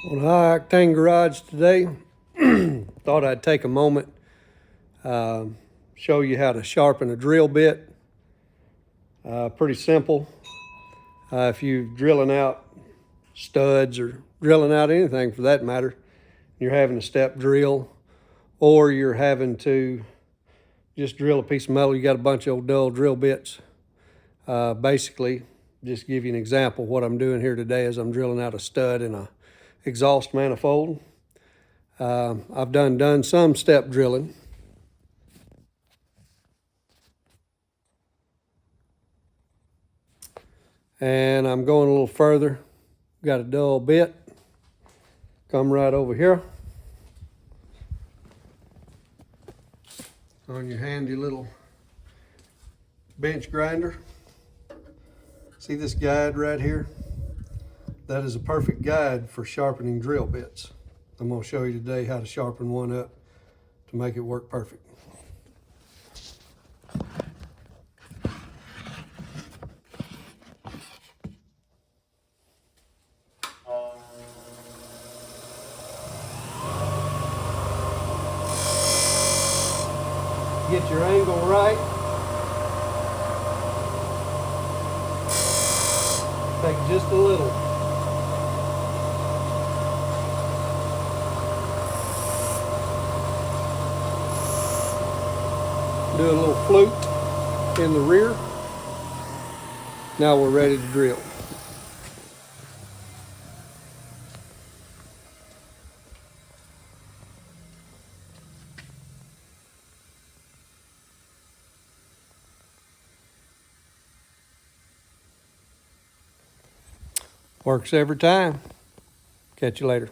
On High Octane Garage today, thought I'd take a moment, show you how to sharpen a drill bit. Pretty simple. If you're drilling out studs or drilling out anything for that matter, you're having a step drill, or you're having to just drill a piece of metal, you got a bunch of old dull drill bits. Basically, just give you an example, what I'm doing here today is I'm drilling out a stud in a exhaust manifold. I've done some step drilling. And I'm going a little further. Got a dull bit. Come right over here. On your handy little bench grinder. See this guide right here? That is a perfect guide for sharpening drill bits. I'm going to show you today how to sharpen one up to make it work perfect. Get your angle right. Take just a little. Do a little flute in the rear. Now we're ready to drill. Works every time. Catch you later.